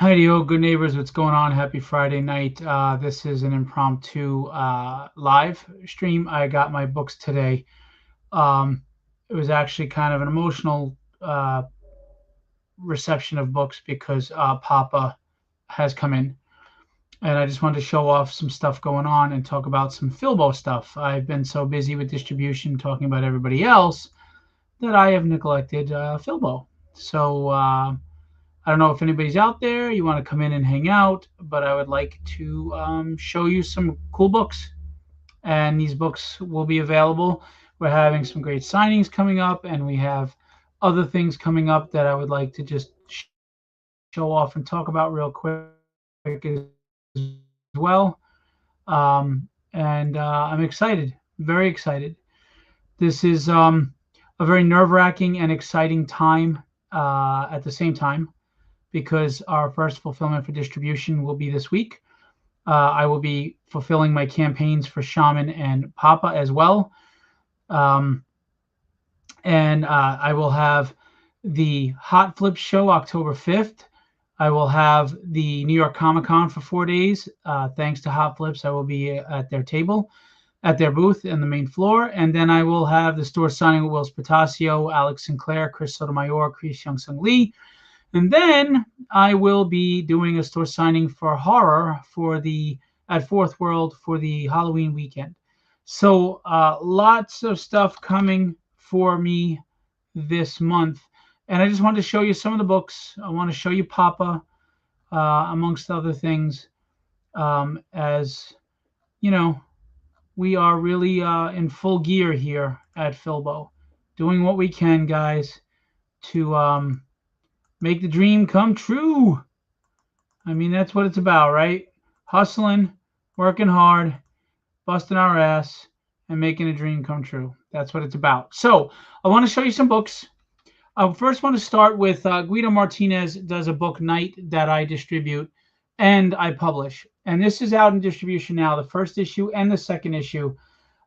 Hi, good neighbors. What's going on? Happy Friday night. This is an impromptu live stream. I got my books today. Um, it was actually kind of an emotional reception of books because Papa has come in, and I just wanted to show off some stuff going on and talk about some Philbo stuff. I've been so busy with distribution, talking about everybody else, that I have neglected Philbo. So I don't know if anybody's out there. You want to come in and hang out, but I would like to show you some cool books. And these books will be available. We're having some great signings coming up, and we have other things coming up that I would like to just show off and talk about real quick as well. And I'm excited, very excited. This is a very nerve-wracking and exciting time at the same time because our first fulfillment for distribution will be this week. I will be fulfilling my campaigns for Shaman and Papa as well. Um, and I will have the Hot Flip show October 5th. I will have the New York Comic Con for 4 days. Thanks to Hot Flips, I will be at their table, at their booth in the main floor. And then I will have the store signing with Will Spatasio, Alex Sinclair, Chris Sotomayor, Chris Young Sung Lee. And then I will be doing a store signing for horror at Fourth World for the Halloween weekend. So lots of stuff coming for me this month. And I just wanted to show you some of the books. I want to show you Papa, amongst other things, as you know, we are really in full gear here at Philbo, doing what we can, guys, to make the dream come true. I mean, that's what it's about, right? Hustling, working hard, busting our ass, and making a dream come true. That's what it's about. So I want to show you some books. I first want to start with Guido Martinez does a book night that I distribute and I publish. And this is out in distribution now, the first issue and the second issue.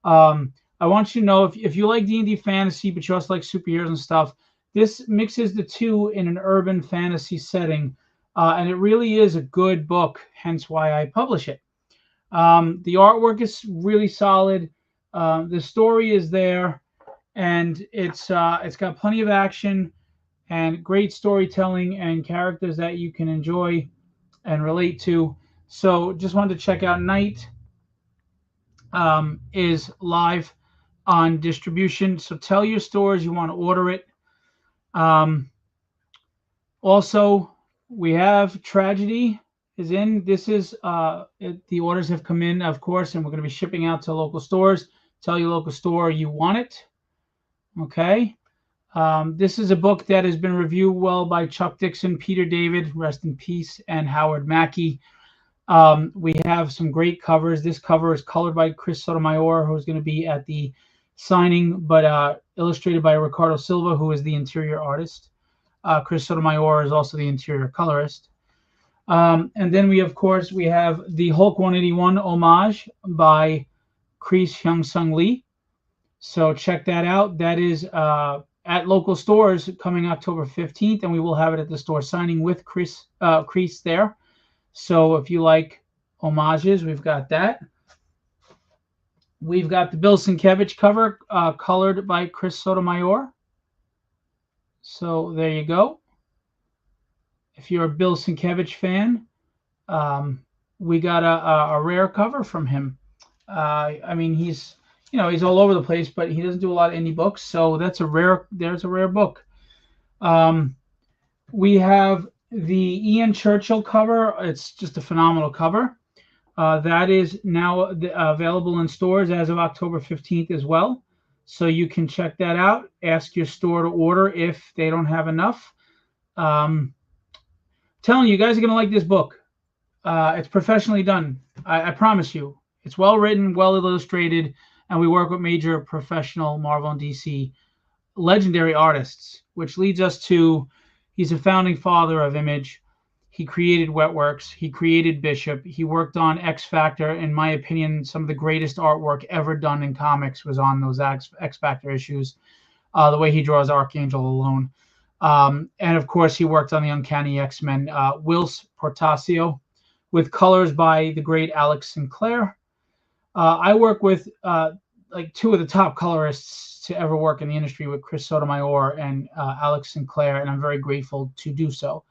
I want you to know if you like D&D fantasy, but you also like superheroes and stuff, this mixes the two in an urban fantasy setting. And it really is a good book, hence why I publish it. The artwork is really solid. The story is there, and it's got plenty of action and great storytelling and characters that you can enjoy and relate to. So just wanted to check out Night is live on distribution. So tell your stores you want to order it. Um, Also, we have Tragedy is in. This is the orders have come in, of course, and we're going to be shipping out to local stores. Tell your local store you want it. Okay. This is a book that has been reviewed well by Chuck Dixon, Peter David, rest in peace, and Howard Mackey. We have some great covers. This cover is colored by Chris Sotomayor, who's going to be at the signing, but illustrated by Ricardo Silva, who is the interior artist. Chris Sotomayor is also the interior colorist. And then we have the Hulk 181 homage by Chris Hyung Sung Lee. So check that out. That is at local stores coming October 15th, and we will have it at the store signing with Chris there. So if you like homages, we've got that. We've got the Bill Sienkiewicz cover colored by Chris Sotomayor. So there you go. If you're a Bill Sienkiewicz fan, we got a rare cover from him. I mean, he's all over the place, but he doesn't do a lot of indie books, so there's a rare book. We have the Ian Churchill cover. It's just a phenomenal cover. That is now available in stores as of October 15th as well. So you can check that out. Ask your store to order if they don't have enough. Telling you guys are going to like this book. It's professionally done. I promise you. It's well written, well illustrated, and we work with major professional Marvel and DC legendary artists, which leads us to he's a founding father of Image. He created Wetworks. He created Bishop. He worked on X Factor. In my opinion, some of the greatest artwork ever done in comics was on those X Factor issues. The way he draws Archangel alone. And of course, he worked on the Uncanny X-Men. Whilce Portacio, with colors by the great Alex Sinclair. I work with like two of the top colorists to ever work in the industry, with Chris Sotomayor and Alex Sinclair, and I'm very grateful to do so.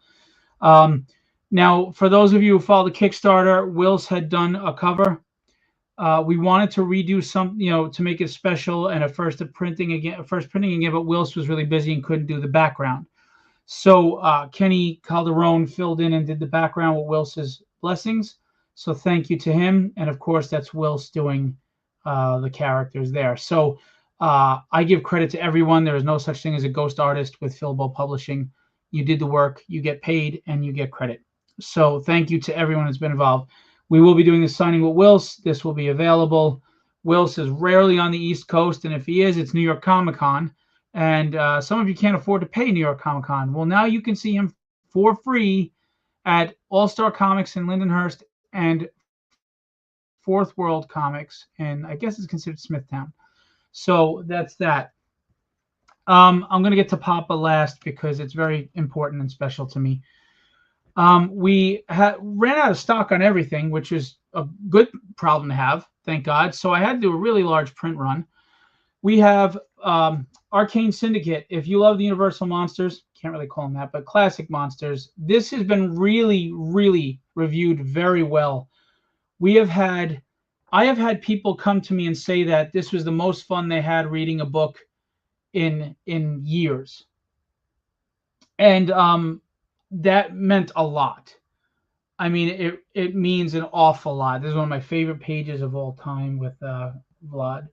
Now, for those of you who follow the Kickstarter, Whilce had done a cover. We wanted to redo some, to make it special and a first printing again, but Whilce was really busy and couldn't do the background. So Kenny Calderon filled in and did the background with Whilce's blessings. So thank you to him. And of course, that's Whilce doing the characters there. So I give credit to everyone. There is no such thing as a ghost artist with Philbo Publishing. You did the work, you get paid, and you get credit. So thank you to everyone who's been involved. We will be doing the signing with Whilce. This will be available. Whilce is rarely on the East Coast, and if he is, it's New York Comic Con. And some of you can't afford to pay New York Comic Con. Well, now you can see him for free at All Star Comics in Lindenhurst and Fourth World Comics, and I guess it's considered Smithtown. So that's that. I'm going to get to Papa last because it's very important and special to me. We ran out of stock on everything, which is a good problem to have, thank God. So I had to do a really large print run. We have Arcane Syndicate. If you love the Universal monsters, can't really call them that, but classic monsters, this has been really, really reviewed very well. I have had people come to me and say that this was the most fun they had reading a book in years. And that meant a lot. I mean, it means an awful lot. This is one of my favorite pages of all time with Vlad.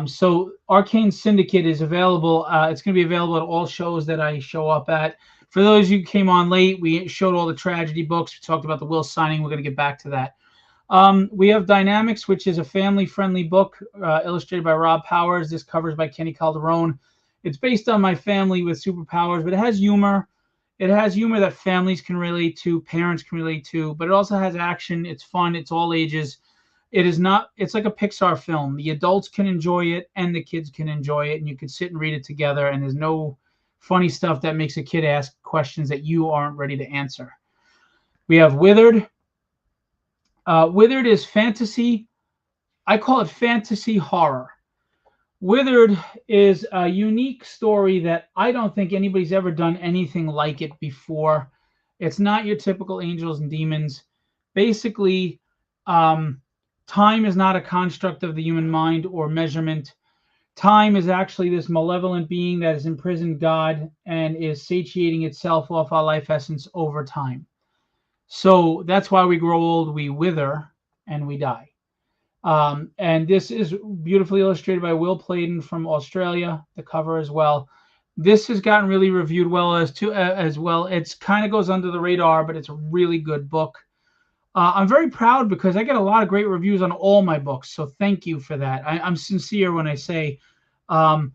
So Arcane Syndicate is available. It's going to be available at all shows that I show up at. For those of you who came on late, we showed all the tragedy books. We talked about the Whilce signing. We're going to get back to that. We have Dynamics, which is a family-friendly book illustrated by Rob Powers. This covers by Kenny Calderon. It's based on my family with superpowers, but it has humor. It has humor that families can relate to, parents can relate to, but it also has action. It's fun. It's all ages. It's like a Pixar film. The adults can enjoy it and the kids can enjoy it, and you can sit and read it together, and there's no funny stuff that makes a kid ask questions that you aren't ready to answer. We have Withered. Withered is fantasy. I call it fantasy horror. Withered is a unique story that I don't think anybody's ever done anything like it before. It's not your typical angels and demons. Basically, time is not a construct of the human mind or measurement. Time is actually this malevolent being that has imprisoned God and is satiating itself off our life essence over time. So that's why we grow old, we wither, and we die. And this is beautifully illustrated by Will Playden from Australia, the cover as well. This has gotten really reviewed well as well. It's kind of goes under the radar, but it's a really good book. I'm very proud because I get a lot of great reviews on all my books, so thank you for that. I'm sincere when I say, I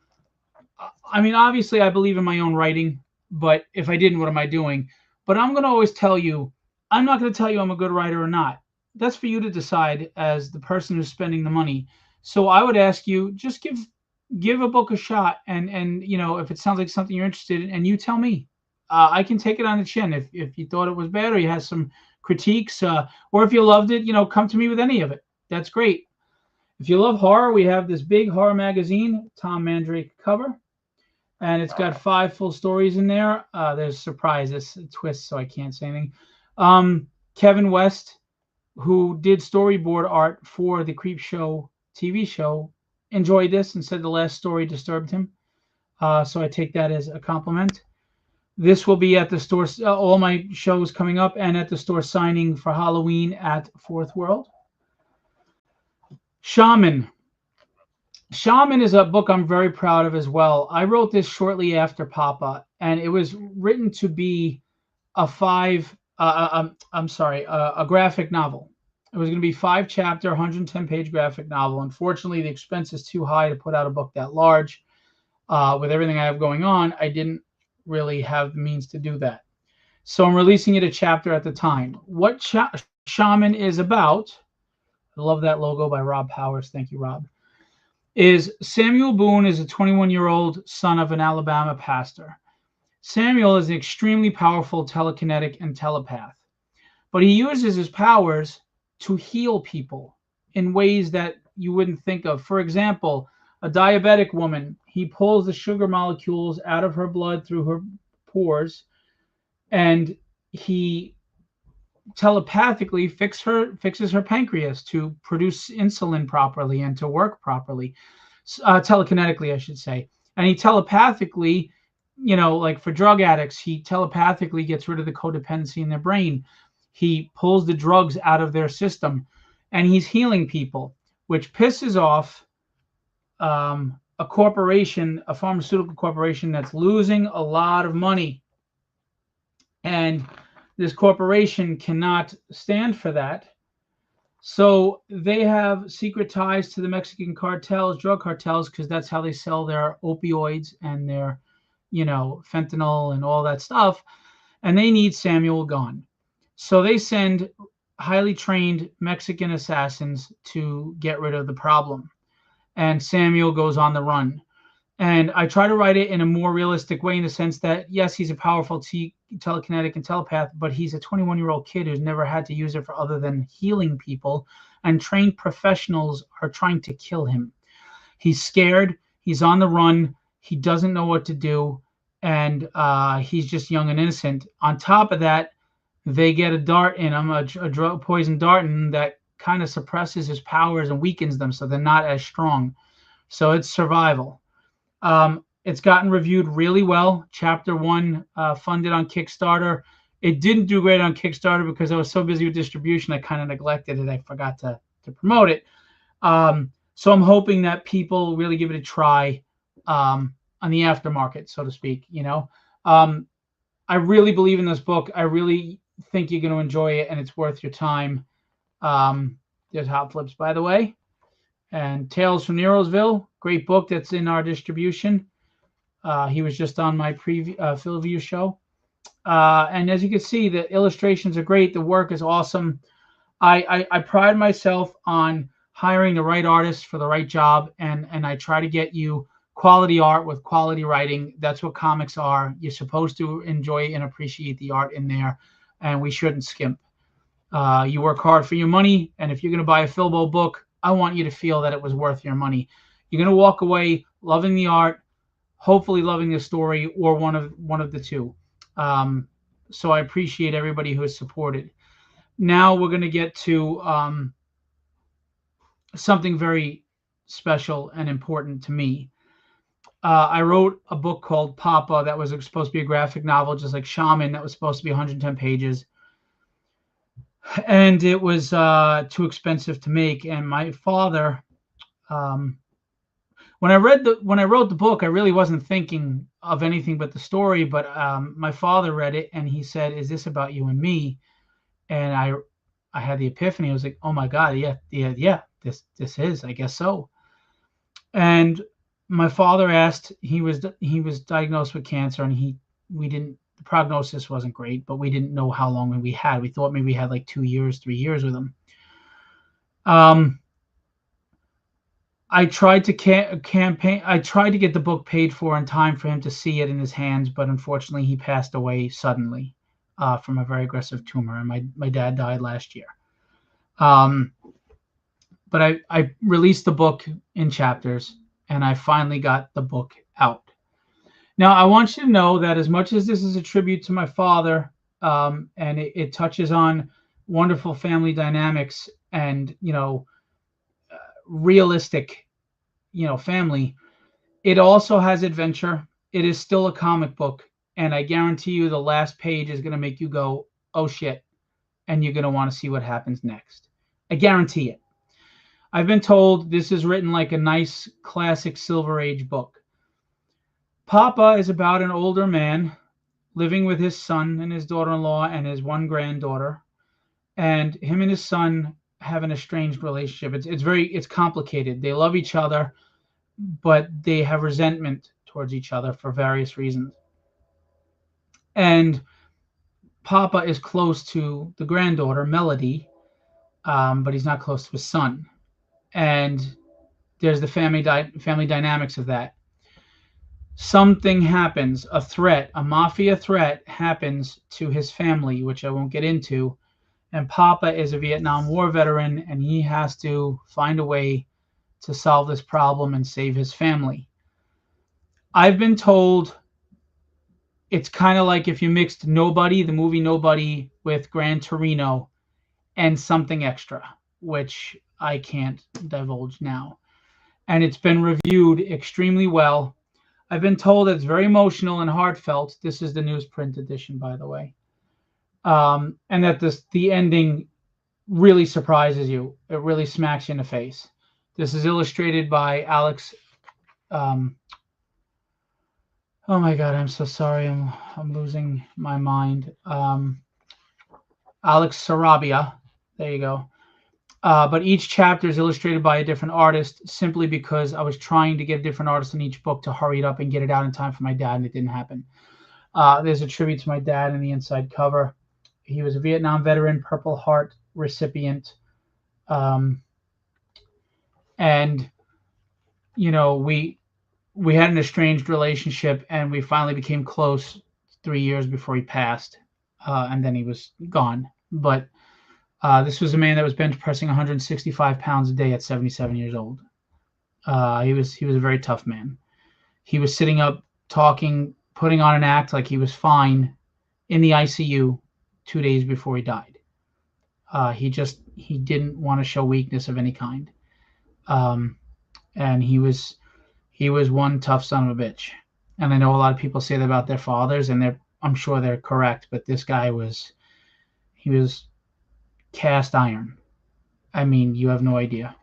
mean, obviously I believe in my own writing, but if I didn't, what am I doing? But I'm going to always tell you, I'm not going to tell you I'm a good writer or not. That's for you to decide as the person who's spending the money. So I would ask you, just give a book a shot, and if it sounds like something you're interested in, and you tell me. I can take it on the chin if you thought it was bad or you had some critiques, or if you loved it, come to me with any of it. That's great. If you love horror, we have this big horror magazine, Tom Mandrake cover, and it's got 5 full stories in there. There's surprises, twists, so I can't say anything. Kevin West, who did storyboard art for the Creepshow TV show, enjoyed this and said the last story disturbed him. So I take that as a compliment. This will be at the store, all my shows coming up, and at the store signing for Halloween at Fourth World. Shaman. Shaman is a book I'm very proud of as well. I wrote this shortly after Papa, and it was written to be a graphic novel. It was going to be 5-chapter, 110-page graphic novel. Unfortunately, the expense is too high to put out a book that large. With everything I have going on, I didn't really have the means to do that. So I'm releasing it a chapter at the time. What Shaman is about, I love that logo by Rob Powers. Thank you, Rob. Is Samuel Boone is a 21-year-old son of an Alabama pastor. Samuel is an extremely powerful telekinetic and telepath, but he uses his powers to heal people in ways that you wouldn't think of. For example, a diabetic woman, he pulls the sugar molecules out of her blood through her pores, and he telepathically fixes her pancreas to produce insulin properly and to work properly, telekinetically, I should say. And he telepathically, like for drug addicts, he telepathically gets rid of the codependency in their brain. He pulls the drugs out of their system, and he's healing people, which pisses off a corporation, a pharmaceutical corporation that's losing a lot of money. And this corporation cannot stand for that. So they have secret ties to the Mexican cartels, drug cartels, because that's how they sell their opioids and their, fentanyl and all that stuff. And they need Samuel gone. So they send highly trained Mexican assassins to get rid of the problem. And Samuel goes on the run. And I try to write it in a more realistic way, in the sense that, yes, he's a powerful telekinetic and telepath, but he's a 21-year-old kid who's never had to use it for other than healing people, and trained professionals are trying to kill him. He's scared. He's on the run. He doesn't know what to do, and he's just young and innocent. On top of that, they get a dart in him, a drug poison dart, and that kind of suppresses his powers and weakens them, so they're not as strong. So it's survival. It's gotten reviewed really well. Chapter 1, funded on Kickstarter. It didn't do great on Kickstarter because I was so busy with distribution, I kind of neglected it. I forgot to promote it. So I'm hoping that people really give it a try on the aftermarket, so to speak. I really believe in this book. I really think you're going to enjoy it, and it's worth your time. There's Hot Flips, by the way. And Tales from Nerosville, great book that's in our distribution. He was just on my Philbo show. And as you can see, the illustrations are great. The work is awesome. I pride myself on hiring the right artist for the right job, and I try to get you quality art with quality writing. That's what comics are. You're supposed to enjoy and appreciate the art in there, and we shouldn't skimp. You work hard for your money, and if you're going to buy a Philbo book, I want you to feel that it was worth your money. You're going to walk away loving the art, hopefully loving the story, or one of the two. So I appreciate everybody who has supported. Now we're going to get to something very special and important to me. I wrote a book called Papa that was supposed to be a graphic novel, just like Shaman, that was supposed to be 110 pages. And it was too expensive to make. And my father, when I wrote the book, I really wasn't thinking of anything but the story. But my father read it, and he said, "Is this about you and me?" And I had the epiphany. I was like, "Oh my God, yeah, this is, I guess so." And my father asked. He was diagnosed with cancer, and the prognosis wasn't great, but we didn't know how long we had. We thought maybe we had like 2 years, 3 years with him. I tried to campaign. I tried to get the book paid for in time for him to see it in his hands, but unfortunately, he passed away suddenly from a very aggressive tumor, and my dad died last year. But I released the book in chapters, and I finally got the book out. Now, I want you to know that as much as this is a tribute to my father, and it touches on wonderful family dynamics and, realistic, family, it also has adventure. It is still a comic book, and I guarantee you the last page is going to make you go, "Oh shit," and you're going to want to see what happens next. I guarantee it. I've been told this is written like a nice classic Silver Age book. Papa is about an older man living with his son and his daughter-in-law and his one granddaughter, and him and his son have an estranged relationship. It's complicated. They love each other, but they have resentment towards each other for various reasons. And Papa is close to the granddaughter, Melody, but he's not close to his son. And there's the family dynamics of that. Something happens, a threat, a mafia threat happens to his family, which I won't get into. And Papa is a Vietnam War veteran, and he has to find a way to solve this problem and save his family. I've been told it's kind of like if you mixed Nobody, the movie Nobody, with Gran Torino and something extra, which I can't divulge now. And it's been reviewed extremely well. I've been told it's very emotional and heartfelt. This is the newsprint edition, by the way. And that the ending really surprises you. It really smacks you in the face. This is illustrated by Alex. Um, oh my God, I'm so sorry. I'm losing my mind. Alex Sarabia. There you go. But each chapter is illustrated by a different artist simply because I was trying to get a different artist in each book to hurry it up and get it out in time for my dad, and it didn't happen. There's a tribute to my dad in the inside cover. He was a Vietnam veteran, Purple Heart recipient. And, we had an estranged relationship, and we finally became close 3 years before he passed. And then he was gone. But this was a man that was bench pressing 165 pounds a day at 77 years old. He was a very tough man. He was sitting up, talking, putting on an act like he was fine in the ICU 2 days before he died. He didn't want to show weakness of any kind, and he was one tough son of a bitch. And I know a lot of people say that about their fathers, and I'm sure they're correct. But this guy was cast iron. I mean, you have no idea.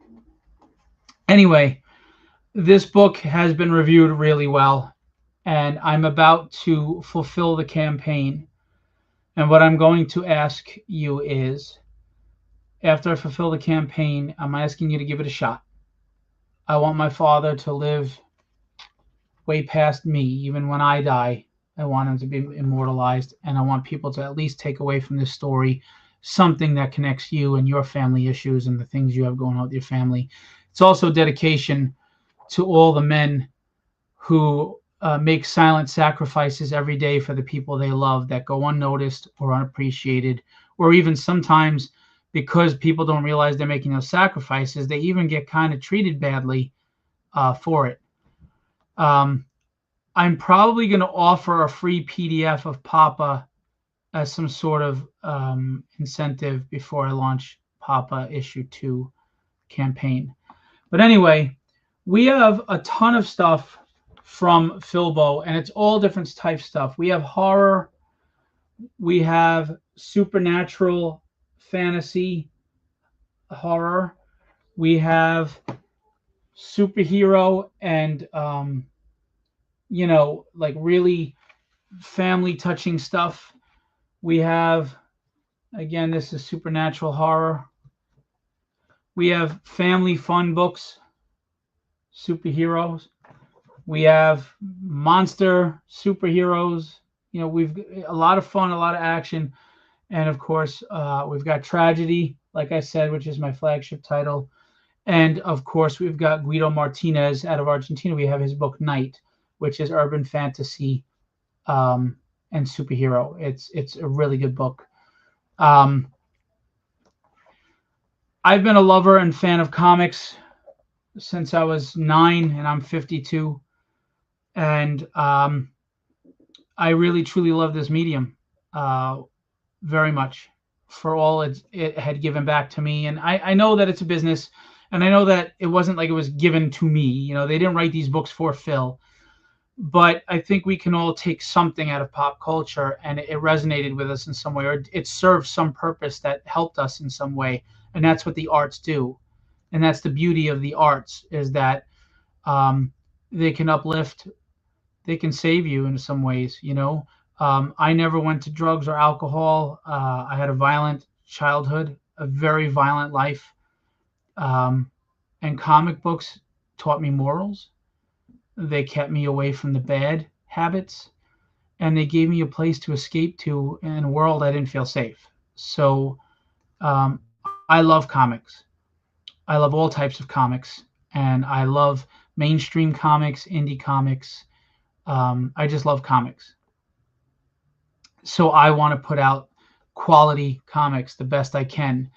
Anyway, this book has been reviewed really well, and I'm about to fulfill the campaign. And what I'm going to ask you is, after I fulfill the campaign, I'm asking you to give it a shot. I want my father to live way past me. Even when I die, I want him to be immortalized, and I want people to at least take away from this story something that connects you and your family issues and the things you have going on with your family. It's also dedication to all the men who make silent sacrifices every day for the people they love that go unnoticed or unappreciated, or even sometimes, because people don't realize they're making those sacrifices, they even get kind of treated badly for it. I'm probably going to offer a free PDF of Papa as some sort of incentive before I launch Papa issue 2 campaign. But anyway, we have a ton of stuff from Philbo, and it's all different type stuff. We have horror, we have supernatural fantasy horror, we have superhero and like really family touching stuff. We have, again, this is supernatural horror. We have family fun books, superheroes. We have monster superheroes. We've a lot of fun, a lot of action. And of course, we've got tragedy, like I said, which is my flagship title. And of course, we've got Guido Martinez out of Argentina. We have his book Night, which is urban fantasy and superhero. It's a really good book. I've been a lover and fan of comics since I was 9, and I'm 52. And I really, truly love this medium very much for all it had given back to me. And I know that it's a business, and I know that it wasn't like it was given to me. They didn't write these books for Phil. But I think we can all take something out of pop culture, and it resonated with us in some way, or it served some purpose that helped us in some way. And that's what the arts do. And that's the beauty of the arts, is that they can uplift, they can save you in some ways. I never went to drugs or alcohol. I had a violent childhood, a very violent life. And comic books taught me morals. They kept me away from the bad habits, and they gave me a place to escape to in a world I didn't feel safe. So I love comics. I love all types of comics, and I love mainstream comics, indie comics, I just love comics. So I want to put out quality comics the best I can.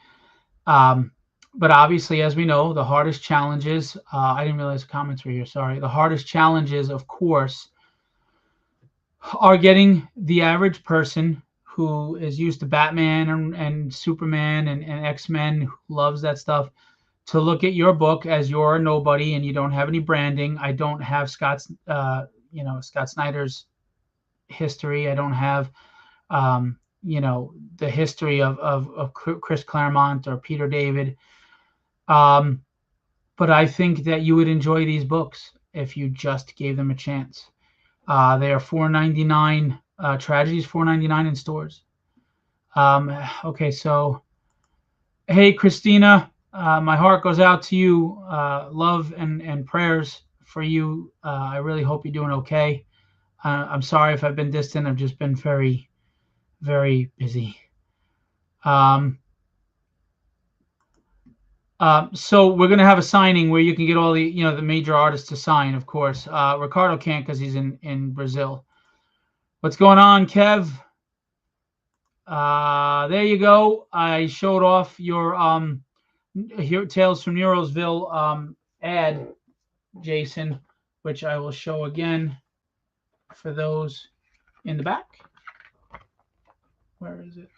Um, but obviously, as we know, the hardest challenges, I didn't realize the comments were here, sorry. The hardest challenges, of course, are getting the average person who is used to Batman and Superman and X-Men, who loves that stuff, to look at your book as you're a nobody and you don't have any branding. I don't have Scott Snyder's history. I don't have, the history of Chris Claremont or Peter David. But I think that you would enjoy these books if you just gave them a chance. They are $4.99. Tragedies $4.99 in stores. Okay, so hey, Christina, my heart goes out to you. Love and prayers for you. I really hope you're doing okay. I'm sorry if I've been distant. I've just been very, very busy. So we're going to have a signing where you can get all the major artists to sign, of course. Ricardo can't because he's in Brazil. What's going on, Kev? There you go. I showed off your Tales from Neurosville ad, Jason, which I will show again for those in the back. Where is it?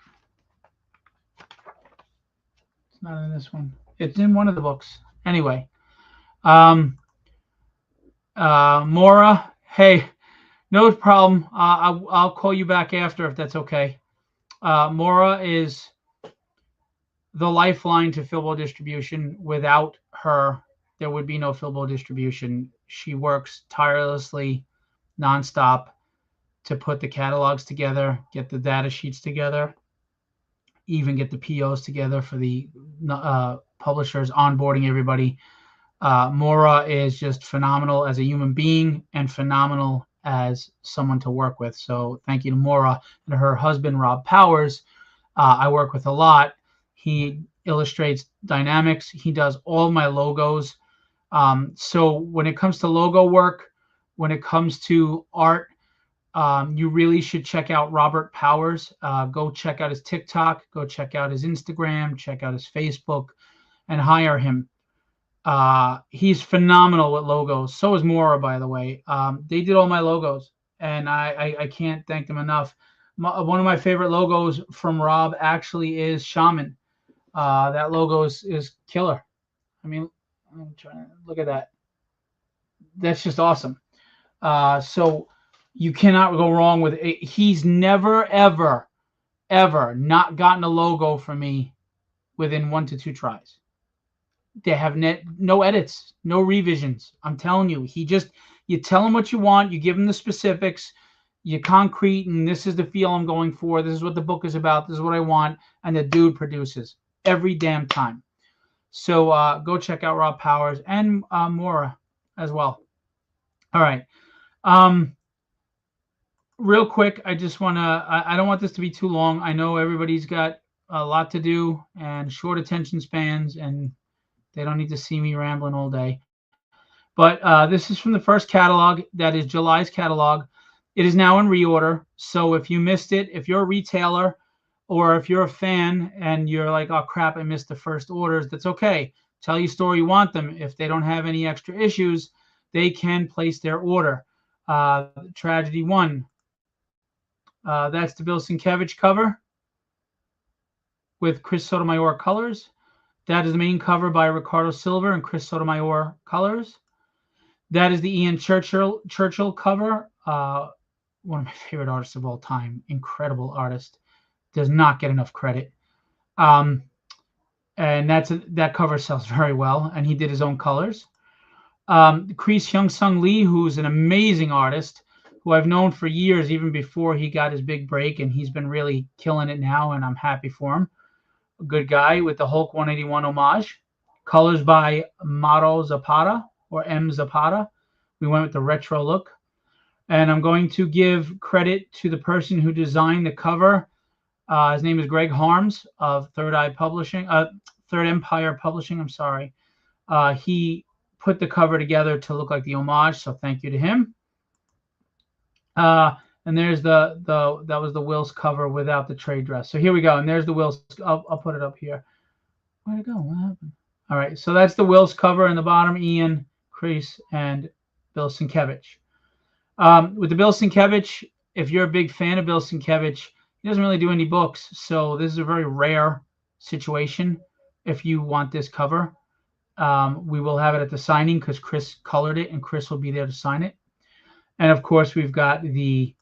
It's not in this one. It's in one of the books. Anyway, Maura, hey, no problem. I'll call you back after if that's okay. Maura is the lifeline to Philbo distribution. Without her, there would be no Philbo distribution. She works tirelessly, nonstop, to put the catalogs together, get the data sheets together, even get the POs together for the publishers, onboarding everybody. Maura is just phenomenal as a human being and phenomenal as someone to work with. So thank you to Maura and her husband, Rob Powers. I work with a lot. He illustrates dynamics. He does all my logos. So when it comes to logo work, when it comes to art, you really should check out Robert Powers. Go check out his TikTok. Go check out his Instagram. Check out his Facebook and hire him. He's phenomenal with logos. So is Maura, by the way. They did all my logos, and I can't thank them enough. One of my favorite logos from Rob actually is Shaman. That logo is killer. I mean, I'm trying to look at that. That's just awesome. So you cannot go wrong with it. He's never, ever, ever not gotten a logo from me within 1 to 2 tries. They have no edits, no revisions. I'm telling you, you tell him what you want, you give him the specifics, you concrete, and this is the feel I'm going for. This is what the book is about. This is what I want. And the dude produces every damn time. So go check out Rob Powers and Maura as well. All right. Real quick, I just want to, I don't want this to be too long. I know everybody's got a lot to do and short attention spans, and they don't need to see me rambling all day. But this is from the first catalog. That is July's catalog. It is now in reorder. So if you missed it, if you're a retailer or if you're a fan and you're like, oh, crap, I missed the first orders, that's okay. Tell your store you want them. If they don't have any extra issues, they can place their order. Tragedy 1. That's the Bill Sienkiewicz cover with Chris Sotomayor colors. That is the main cover by Ricardo Silver and Chris Sotomayor colors. That is the Ian Churchill cover. One of my favorite artists of all time. Incredible artist. Does not get enough credit. And that cover sells very well. And he did his own colors. Chris Hyung-Sung Lee, who's an amazing artist, who I've known for years, even before he got his big break. And he's been really killing it now, and I'm happy for him. A good guy with the Hulk 181 homage. Colors by Mauro Zapata or M. Zapata. We went with the retro look. And I'm going to give credit to the person who designed the cover. His name is Greg Harms of Third Empire Publishing. I'm sorry. He put the cover together to look like the homage, so thank you to him. And there's that was the Wills cover without the trade dress. So here we go. And there's the Wills. I'll put it up here. Where'd it go? What happened? All right. So that's the Wills cover in the bottom. Ian, Kreese, and Bill Sienkiewicz. With the Bill Sienkiewicz, if you're a big fan of Bill Sienkiewicz, he doesn't really do any books. So this is a very rare situation if you want this cover. We will have it at the signing because Chris colored it, and Chris will be there to sign it. And of course, we've got the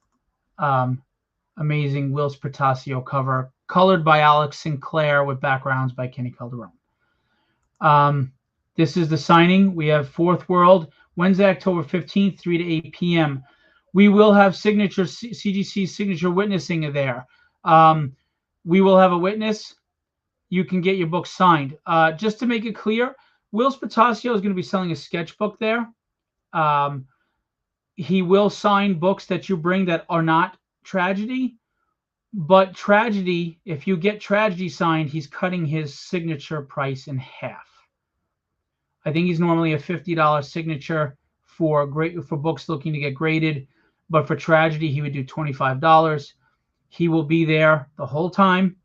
amazing Whilce Portacio cover, colored by Alex Sinclair with backgrounds by Kenny Calderon. This is the signing. We have Fourth World, Wednesday, October 15th, 3 to 8 p.m. We will have CGC signature witnessing there. We will have a witness. You can get your book signed. Just to make it clear, Whilce Portacio is going to be selling a sketchbook there. He will sign books that you bring that are not tragedy, but tragedy, if you get tragedy signed, he's cutting his signature price in half. I think he's normally a $50 signature for books looking to get graded, but for tragedy, he would do $25. He will be there the whole time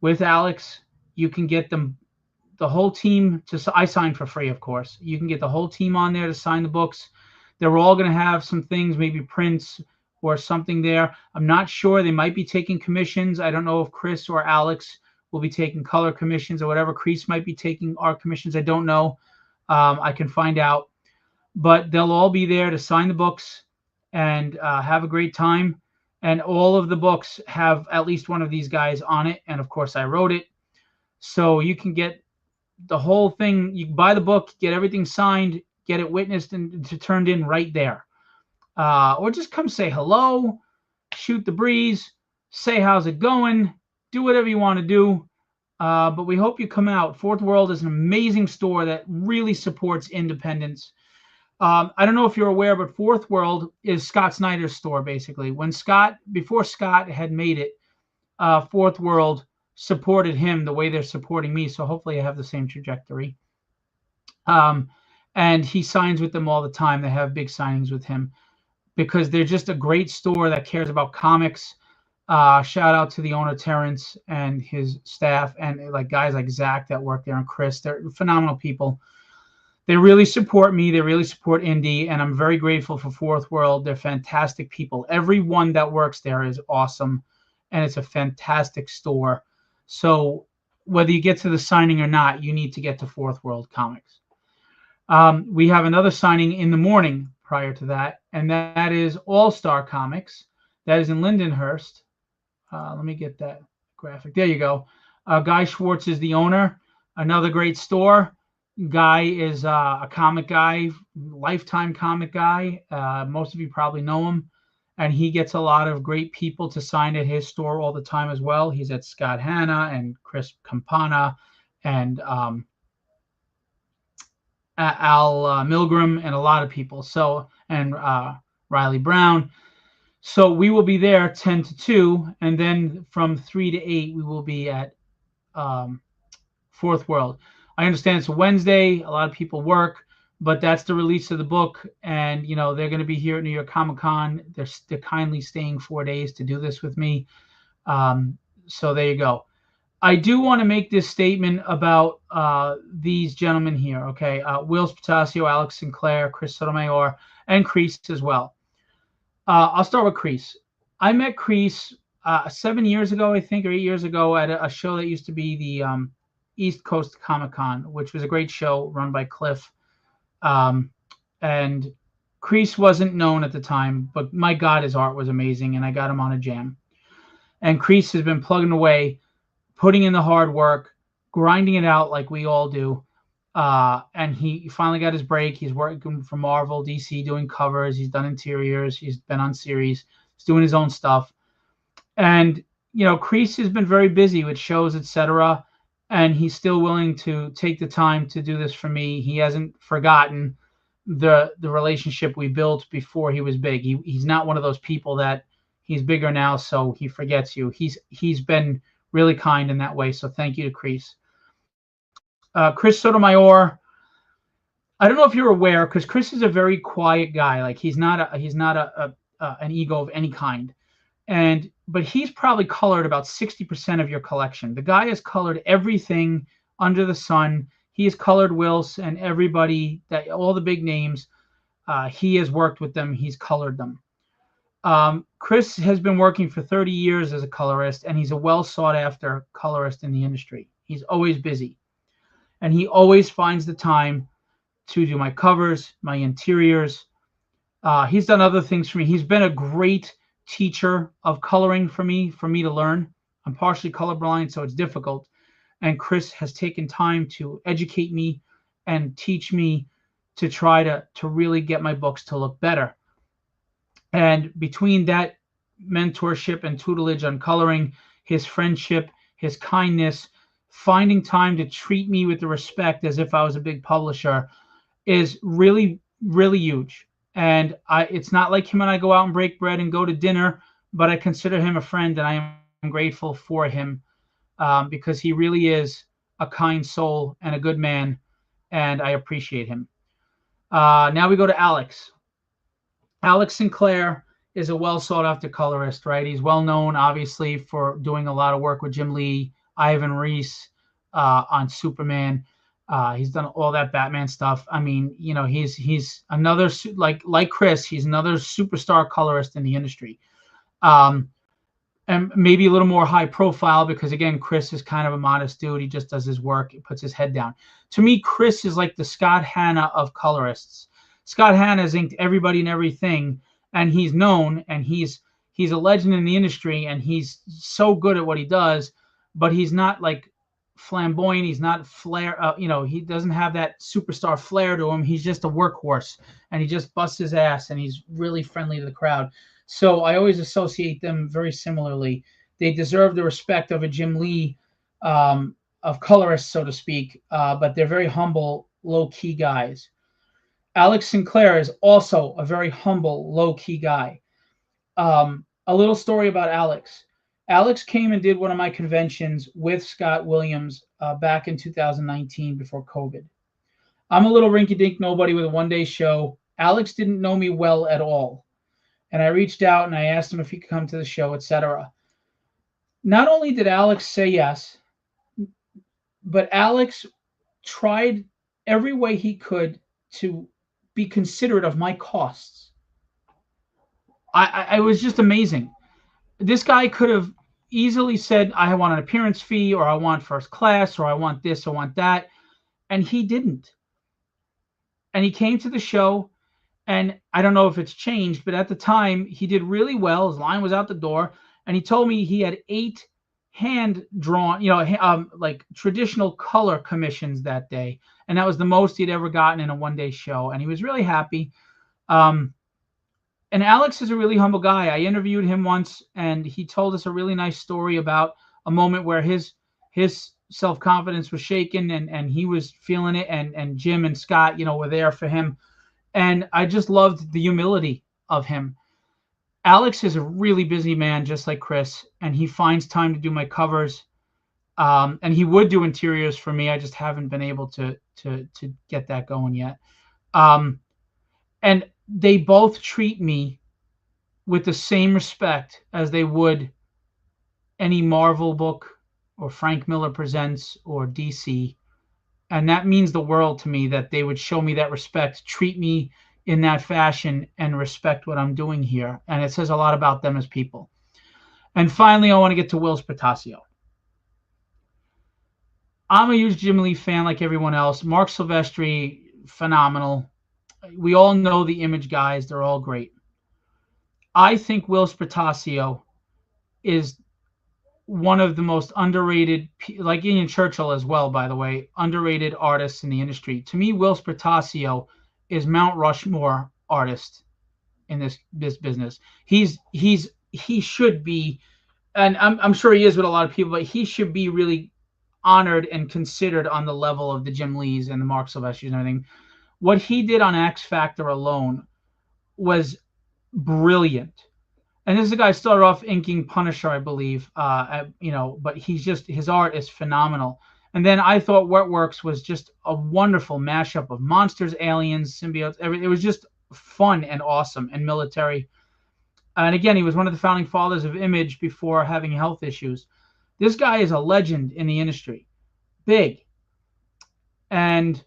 with Alex. You can get them, the whole team, I signed for free, of course. You can get the whole team on there to sign the books. They're all going to have some things, maybe prints or something there. I'm not sure. They might be taking commissions. I don't know if Chris or Alex will be taking color commissions or whatever. Kreese might be taking art commissions. I don't know. I can find out. But they'll all be there to sign the books and have a great time. And all of the books have at least one of these guys on it. And, of course, I wrote it. So you can get the whole thing. You can buy the book, get everything signed, get it witnessed and turned in right there. Or just come say hello, shoot the breeze, say how's it going, do whatever you want to do. But we hope you come out. Fourth World is an amazing store that really supports independence. I don't know if you're aware, but Fourth World is Scott Snyder's store, basically. Before Scott had made it, Fourth World supported him the way they're supporting me. So hopefully I have the same trajectory. And he signs with them all the time. They have big signings with him because they're just a great store that cares about comics. Shout out to the owner, Terrence, and his staff, and like guys like Zach that work there and Chris. They're phenomenal people. They really support me. They really support indie, and I'm very grateful for Fourth World. They're fantastic people. Everyone that works there is awesome, and it's a fantastic store. So whether you get to the signing or not, you need to get to Fourth World Comics. We have another signing in the morning prior to that, and that is All-Star Comics. That is in Lindenhurst. Let me get that graphic. There you go. Guy Schwartz is the owner. Another great store. Guy is a comic guy, lifetime comic guy. Most of you probably know him. And he gets a lot of great people to sign at his store all the time as well. He's at Scott Hanna and Chris Campana and Al Milgram and a lot of people. And Riley Brown. So we will be there 10 to 2, and then from 3 to 8 we will be at Fourth World. I understand it's a Wednesday. A lot of people work, but that's the release of the book, and they're going to be here at New York Comic Con. They're kindly staying 4 days to do this with me. So there you go. I do want to make this statement about these gentlemen here, okay? Whilce Portacio, Alex Sinclair, Chris Sotomayor, and Kreese as well. I'll start with Kreese. I met Kreese 7 years ago, I think, or 8 years ago at a show that used to be the East Coast Comic Con, which was a great show run by Cliff. And Kreese wasn't known at the time, but my God, his art was amazing, and I got him on a jam. And Kreese has been plugging away, putting in the hard work, grinding it out like we all do. And he finally got his break. He's working for Marvel, DC, doing covers. He's done interiors. He's been on series. He's doing his own stuff. And, Kreese has been very busy with shows, etc. And he's still willing to take the time to do this for me. He hasn't forgotten the relationship we built before he was big. He's not one of those people that he's bigger now, so he forgets you. He's been really kind in that way. So thank you to Kreese. Chris Sotomayor, I don't know if you're aware, because Chris is a very quiet guy. Like he's not a an ego of any kind. But he's probably colored about 60% of your collection. The guy has colored everything under the sun. He has colored Wills and everybody, that all the big names. He has worked with them. He's colored them. Chris has been working for 30 years as a colorist, and he's a well sought after colorist in the industry. He's always busy, and he always finds the time to do my covers, my interiors. He's done other things for me. He's been a great teacher of coloring for me to learn. I'm partially colorblind, so it's difficult. And Chris has taken time to educate me and teach me to try to really get my books to look better. And between that mentorship and tutelage on coloring, his friendship, his kindness, finding time to treat me with the respect as if I was a big publisher is really, really huge. And it's not like him and I go out and break bread and go to dinner, but I consider him a friend, and I am grateful for him because he really is a kind soul and a good man, and I appreciate him. Now we go to Alex. Alex Sinclair is a well sought after colorist, right? He's well known, obviously, for doing a lot of work with Jim Lee, Ivan Reis on Superman. He's done all that Batman stuff. I mean, you know, he's another, like Chris, he's another superstar colorist in the industry. And maybe a little more high profile because, again, Chris is kind of a modest dude. He just does his work. He puts his head down. To me, Chris is like the Scott Hanna of colorists. Scott Hanna's inked everybody and everything, and he's known, and he's a legend in the industry, and he's so good at what he does, but he's not like flamboyant. He's not flair. He doesn't have that superstar flair to him. He's just a workhorse, and he just busts his ass, and he's really friendly to the crowd. So I always associate them very similarly. They deserve the respect of a Jim Lee of colorists, so to speak, but they're very humble, low-key guys. Alex Sinclair is also a very humble, low-key guy. A little story about Alex. Alex came and did one of my conventions with Scott Williams back in 2019 before COVID. I'm a little rinky-dink nobody with a one-day show. Alex didn't know me well at all. And I reached out and I asked him if he could come to the show, etc. Not only did Alex say yes, but Alex tried every way he could to be considerate of my costs. I was just amazing. This guy could have easily said, I want an appearance fee, or I want first class, or I want this, or I want that. And he didn't. And he came to the show, and I don't know if it's changed, but at the time he did really well. His line was out the door, and he told me he had 8 hand-drawn, like traditional color commissions that day. And that was the most he'd ever gotten in a one-day show. And he was really happy. And Alex is a really humble guy. I interviewed him once, and he told us a really nice story about a moment where his self-confidence was shaken, and he was feeling it, and Jim and Scott, were there for him. And I just loved the humility of him. Alex is a really busy man, just like Chris, and he finds time to do my covers. And he would do interiors for me. I just haven't been able to get that going yet. And they both treat me with the same respect as they would any Marvel book or Frank Miller Presents or DC. And that means the world to me, that they would show me that respect, treat me in that fashion, and respect what I'm doing here. And it says a lot about them as people. And finally, I want to get to Whilce Portacio. I'm a huge Jim Lee fan like everyone else. Mark Silvestri, phenomenal. We all know the Image guys. They're all great. I think Whilce Portacio is one of the most underrated, like Ian Churchill as well, by the way, underrated artists in the industry. To me, Whilce Portacio is Mount Rushmore artist in this business. He should be, and I'm sure he is with a lot of people, but he should be really honored and considered on the level of the Jim Lees and the Mark Silvestris and everything. What he did on X Factor alone was brilliant. And this is a guy started off inking Punisher, I believe, but his art is phenomenal. And then I thought Wetworks was just a wonderful mashup of monsters, aliens, symbiotes. It was just fun and awesome and military. And again, he was one of the founding fathers of Image before having health issues. This guy is a legend in the industry, big. And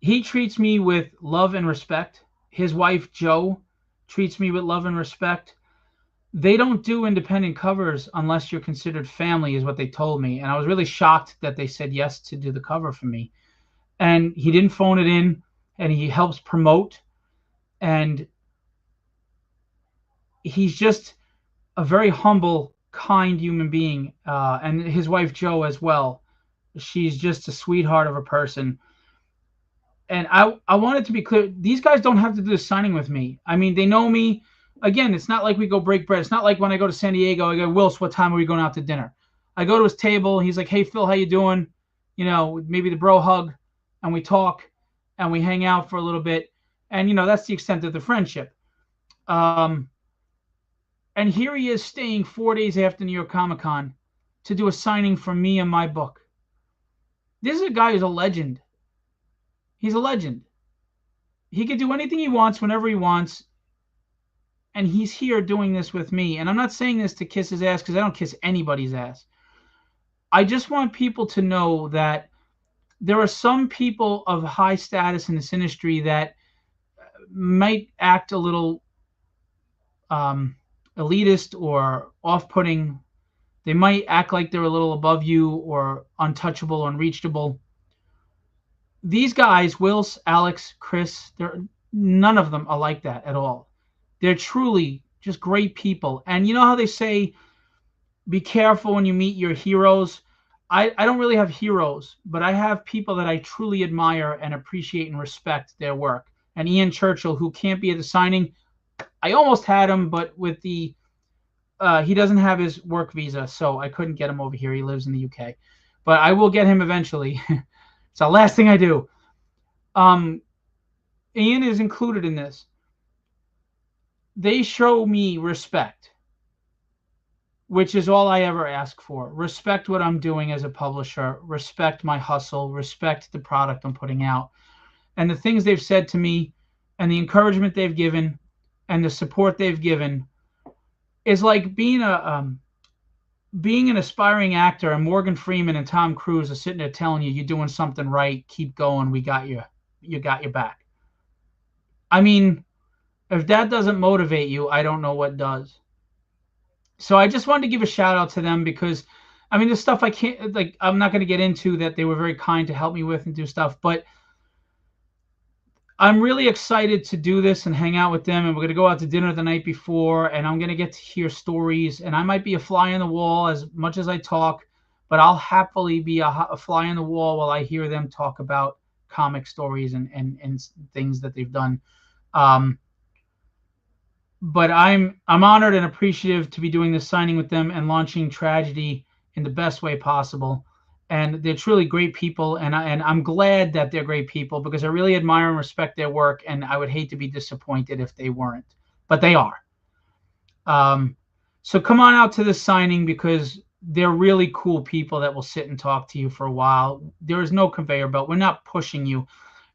he treats me with love and respect. His wife, Jo, treats me with love and respect. They don't do independent covers unless you're considered family, is what they told me. And I was really shocked that they said yes to do the cover for me. And he didn't phone it in, and he helps promote. And he's just a very humble, kind human being. And his wife, Jo, as well. She's just a sweetheart of a person. And I wanted to be clear, these guys don't have to do the signing with me. I mean, they know me. Again, it's not like we go break bread. It's not like when I go to San Diego, I go, Wills, what time are we going out to dinner? I go to his table. He's like, hey, Phil, how you doing? You know, maybe the bro hug, and we talk, and we hang out for a little bit. And, you know, that's the extent of the friendship. And here he is staying 4 days after New York Comic Con to do a signing for me and my book. This is a guy who's a legend. He's a legend. He can do anything he wants whenever he wants. And he's here doing this with me. And I'm not saying this to kiss his ass because I don't kiss anybody's ass. I just want people to know that there are some people of high status in this industry that might act a little elitist or off-putting. They might act like they're a little above you or untouchable, unreachable. These guys, Wills, Alex, Chris, none of them are like that at all. They're truly just great people. And you know how they say, be careful when you meet your heroes? I don't really have heroes, but I have people that I truly admire and appreciate and respect their work. And Ian Churchill, who can't be at the signing, I almost had him, but with the he doesn't have his work visa, so I couldn't get him over here. He lives in the UK. But I will get him eventually. It's the last thing I do. Ian is included in this. They show me respect, which is all I ever ask for. Respect what I'm doing as a publisher. Respect my hustle. Respect the product I'm putting out. And the things they've said to me and the encouragement they've given and the support they've given is like being an aspiring actor, and Morgan Freeman and Tom Cruise are sitting there telling you, you're doing something right, keep going, we got you, you got your back. I mean, if that doesn't motivate you, I don't know what does. So I just wanted to give a shout out to them because, I mean, there's stuff I can't, like, I'm not going to get into that they were very kind to help me with and do stuff, but I'm really excited to do this and hang out with them, and we're going to go out to dinner the night before, and I'm going to get to hear stories, and I might be a fly on the wall as much as I talk, but I'll happily be a fly on the wall while I hear them talk about comic stories and things that they've done. But I'm honored and appreciative to be doing this signing with them and launching Tragedy in the best way possible. And they're truly great people, and I'm glad that they're great people because I really admire and respect their work, and I would hate to be disappointed if they weren't. But they are. So come on out to this signing because they're really cool people that will sit and talk to you for a while. There is no conveyor belt. We're not pushing you.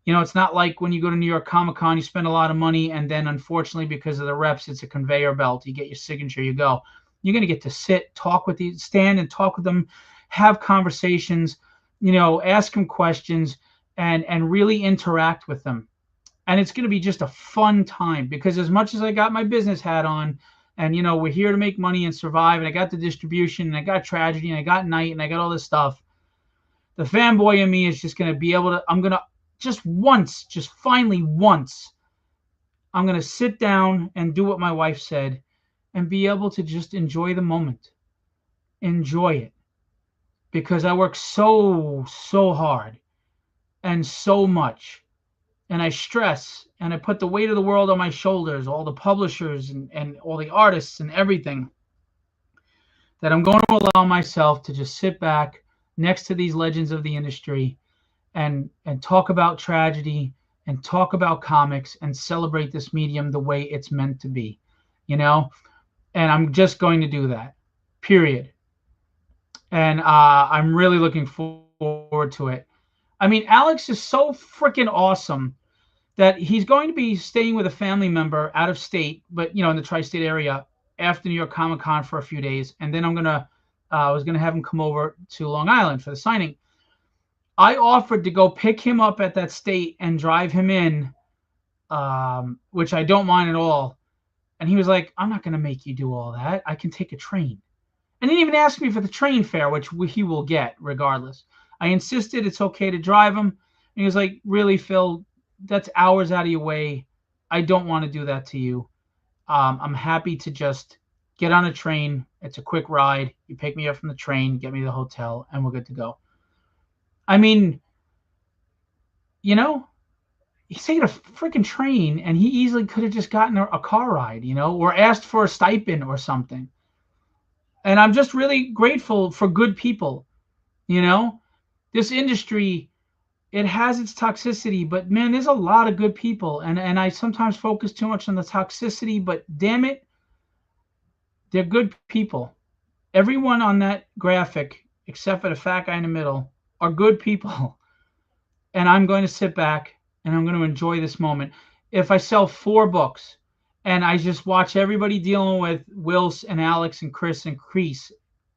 You know, it's not like when you go to New York Comic Con, you spend a lot of money, and then unfortunately because of the reps, it's a conveyor belt. You get your signature, you go. You're going to get to sit, talk with these, stand and talk with them, have conversations, you know, ask them questions and really interact with them. And it's going to be just a fun time because as much as I got my business hat on and, you know, we're here to make money and survive, and I got the distribution and I got Tragedy and I got Night and I got all this stuff, the fanboy in me is just going to be able to, I'm going to just finally once, I'm going to sit down and do what my wife said and be able to just enjoy the moment. Enjoy it. Because I work so hard and so much, and I stress, and I put the weight of the world on my shoulders, all the publishers and all the artists and everything, that I'm going to allow myself to just sit back next to these legends of the industry and talk about Tragedy and talk about comics and celebrate this medium the way it's meant to be, you know? And I'm just going to do that, period. And I'm really looking forward to it. I mean, Alex is so freaking awesome that he's going to be staying with a family member out of state, but in the tri-state area after New York Comic Con for a few days, and then I was gonna have him come over to Long Island for the signing. I offered to go pick him up at that state and drive him in, which I don't mind at all. And he was like, "I'm not gonna make you do all that. I can take a train." And he didn't even ask me for the train fare, which he will get regardless. I insisted it's okay to drive him. And he was like, "Really, Phil? That's hours out of your way. I don't want to do that to you. I'm happy to just get on a train. It's a quick ride. You pick me up from the train, get me to the hotel, and we're good to go." I mean, he's taking a freaking train, and he easily could have just gotten a car ride, or asked for a stipend or something. And I'm just really grateful for good people. This industry, it has its toxicity, but man, there's a lot of good people. And I sometimes focus too much on the toxicity, but damn it, they're good people. Everyone on that graphic, except for the fat guy in the middle, are good people. And I'm going to sit back and I'm going to enjoy this moment. If I sell 4 books and I just watch everybody dealing with Wills and Alex and Chris and Crease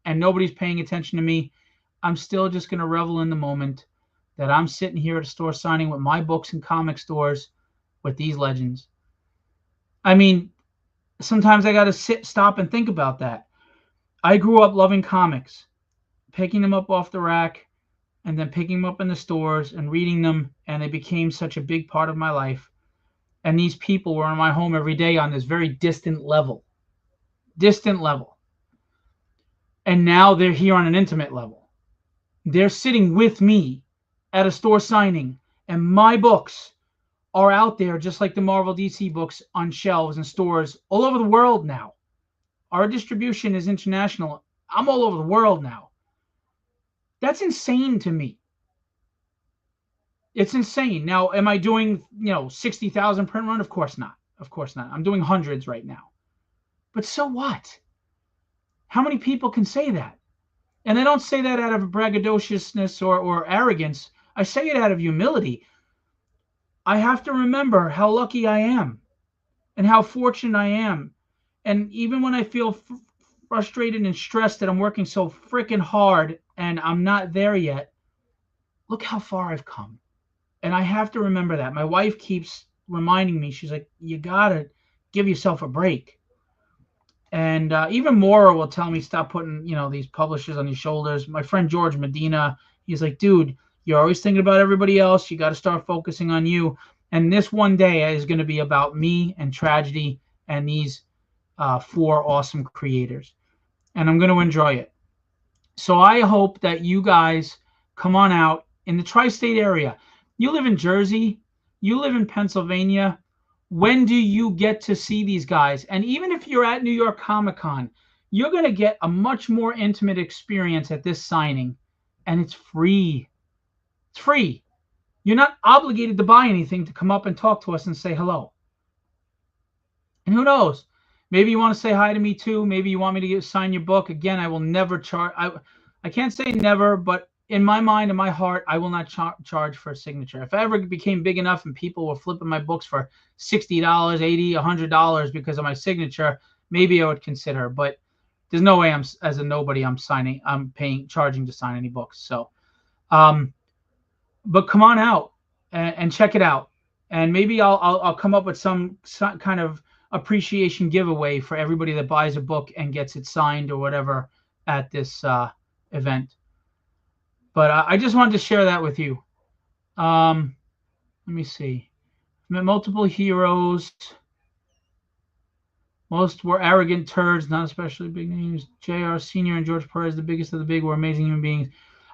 and nobody's paying attention to me, I'm still just going to revel in the moment that I'm sitting here at a store signing with my books in comic stores with these legends. I mean, sometimes I got to stop and think about that. I grew up loving comics, picking them up off the rack, and then picking them up in the stores and reading them, and they became such a big part of my life. And these people were in my home every day on this very distant level. And now they're here on an intimate level. They're sitting with me at a store signing, and my books are out there just like the Marvel DC books on shelves and stores all over the world now. Our distribution is international. I'm all over the world now. That's insane to me. It's insane. Now, am I doing, 60,000 print run? Of course not. I'm doing hundreds right now. But so what? How many people can say that? And I don't say that out of braggadociousness or arrogance. I say it out of humility. I have to remember how lucky I am and how fortunate I am. And even when I feel frustrated and stressed that I'm working so freaking hard and I'm not there yet, look how far I've come. And I have to remember that. My wife keeps reminding me. She's like, you got to give yourself a break. And even Maura will tell me, stop putting, these publishers on your shoulders. My friend George Medina, he's like, dude, you're always thinking about everybody else. You got to start focusing on you. And this one day is going to be about me and tragedy and these 4 awesome creators. And I'm going to enjoy it. So I hope that you guys come on out in the tri-state area. You live in Jersey. You live in Pennsylvania. When do you get to see these guys? And even if you're at New York Comic Con, you're going to get a much more intimate experience at this signing. And it's free. It's free. You're not obligated to buy anything to come up and talk to us and say hello. And who knows? Maybe you want to say hi to me too. Maybe you want me to sign your book. Again, I will never charge. I can't say never, but in my mind and my heart, I will not charge for a signature. If I ever became big enough and people were flipping my books for $60, $80, $100 because of my signature, maybe I would consider. But there's no way as a nobody I'm charging to sign any books. So, but come on out and check it out. And maybe I'll come up with some kind of appreciation giveaway for everybody that buys a book and gets it signed or whatever at this event. But I just wanted to share that with you. Let me see. I've met multiple heroes. Most were arrogant turds, not especially big names. J.R. Sr. and George Perez, the biggest of the big, were amazing human beings.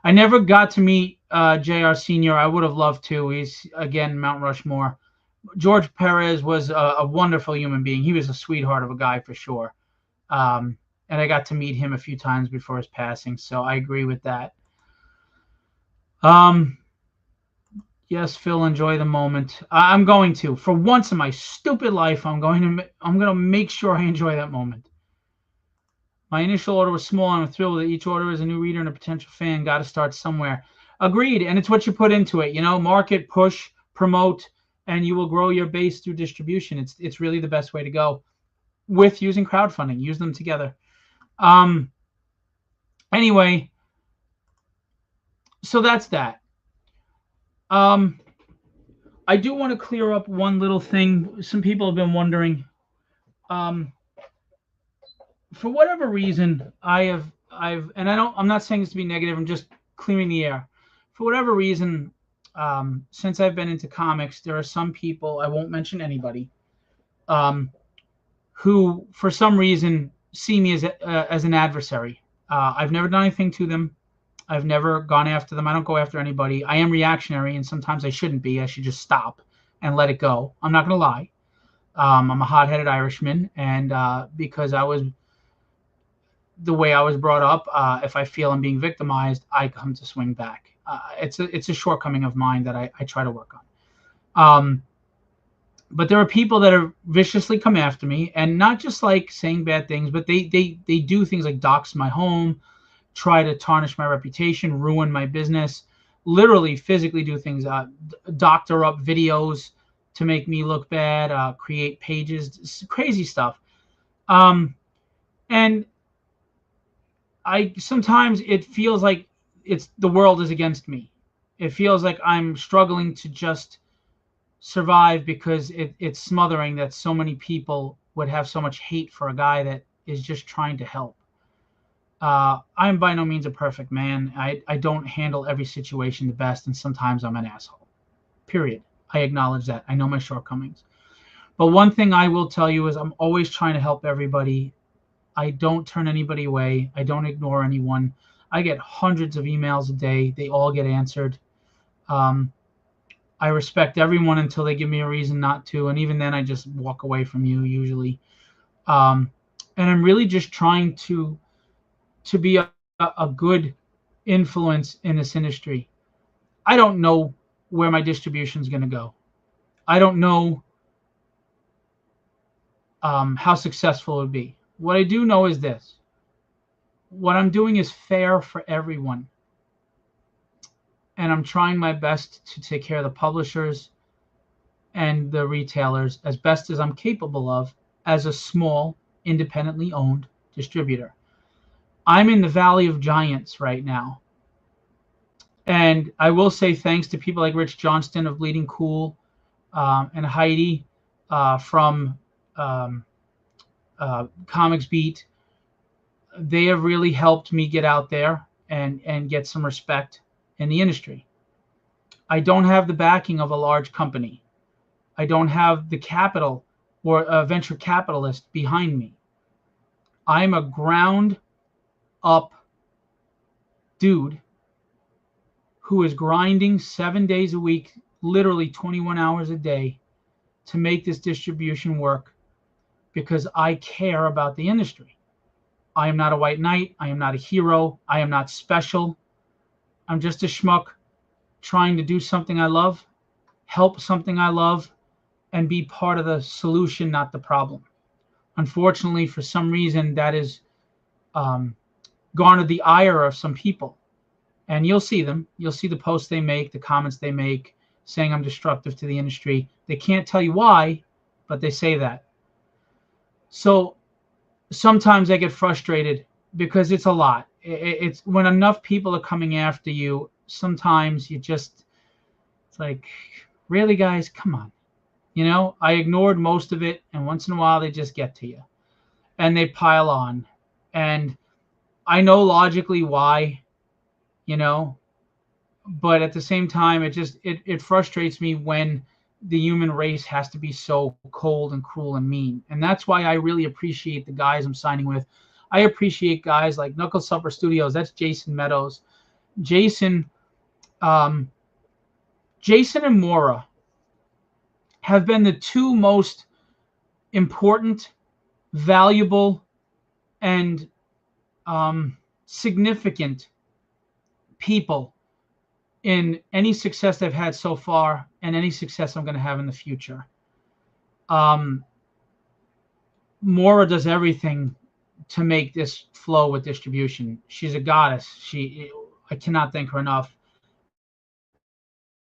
I never got to meet J.R. Sr. I would have loved to. He's, again, Mount Rushmore. George Perez was a wonderful human being. He was a sweetheart of a guy for sure. And I got to meet him a few times before his passing, so I agree with that. Yes, Phil, enjoy the moment. I'm going to. For once in my stupid life, I'm going to make sure I enjoy that moment. My initial order was small, and I'm thrilled that each order is a new reader and a potential fan. Got to start somewhere. Agreed, and it's what you put into it. Market, push, promote. and you will grow your base through distribution. It's really the best way to go with using crowdfunding. Use them together. Um, anyway, so that's that. Um, I do want to clear up one little thing. Some people have been wondering. Um, for whatever reason, and I'm not saying this to be negative. I'm just clearing the air. For whatever reason, since I've been into comics, there are some people, I won't mention anybody, um, who for some reason see me as an adversary. I've never done anything to them. I've never gone after them. I don't go after anybody. I am reactionary, and sometimes I shouldn't be. I should just stop and let it go. I'm not going to lie. I'm a hot-headed Irishman, and because the way I was brought up, if I feel I'm being victimized, I come to swing back. It's a shortcoming of mine that I try to work on. But there are people that are viciously come after me, and not just like saying bad things, but they do things like dox my home, try to tarnish my reputation, ruin my business, literally physically do things, doctor up videos to make me look bad, create pages, crazy stuff. And sometimes it feels like the world is against me. It feels like I'm struggling to just survive because it's smothering that so many people would have so much hate for a guy that is just trying to help. I'm by no means a perfect man. I don't handle every situation the best, and sometimes I'm an asshole. Period. I acknowledge that. I know my shortcomings. But one thing I will tell you is I'm always trying to help everybody. I don't turn anybody away. I don't ignore anyone. I get hundreds of emails a day. They all get answered. I respect everyone until they give me a reason not to, and even then I just walk away from you usually. And I'm really just trying to be a good influence in this industry. I don't know where my distribution is going to go. I don't know how successful it would be. What I do know is this. What I'm doing is fair for everyone. And I'm trying my best to take care of the publishers and the retailers as best as I'm capable of as a small, independently owned distributor. I'm in the Valley of Giants right now. And I will say thanks to people like Rich Johnston of Bleeding Cool, and Heidi from Comics Beat. They have really helped me get out there and get some respect in the industry. I don't have the backing of a large company. I don't have the capital or a venture capitalist behind me. I'm a ground up dude who is grinding 7 days a week, literally 21 hours a day, to make this distribution work because I care about the industry. I am not a white knight. I am not a hero. I am not special. I'm just a schmuck trying to do something I love, help something I love, and be part of the solution, not the problem. Unfortunately, for some reason, that is garnered the ire of some people. And you'll see them. You'll see the posts they make, the comments they make, saying I'm destructive to the industry. They can't tell you why, but they say that. So sometimes I get frustrated because it's a lot. It's when enough people are coming after you, sometimes it's like, really, guys, come on. I ignored most of it, and once in a while they just get to you. And they pile on. And I know logically why, but at the same time, it frustrates me when the human race has to be so cold and cruel and mean. And that's why I really appreciate the guys I'm signing with. I appreciate guys like Knuckle Supper Studios. That's Jason Meadows. Jason and Maura have been the two most important, valuable, and significant people in any success I've had so far and any success I'm going to have in the future. Maura does everything to make this flow with distribution. She's a goddess. I cannot thank her enough.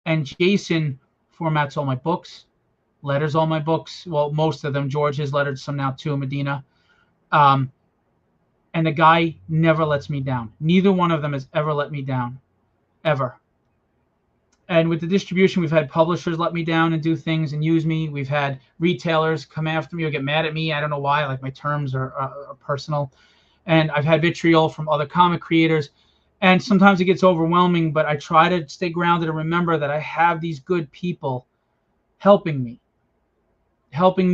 And Jason formats all my books. letters all my books. Well, most of them. George has lettered some now too, Medina. Um, and the guy never lets me down. Neither one of them has ever let me down, ever. And with the distribution, we've had publishers let me down and do things and use me. We've had retailers come after me or get mad at me. I don't know why. Like, my terms are personal. And I've had vitriol from other comic creators. And sometimes it gets overwhelming, but I try to stay grounded and remember that I have these good people helping me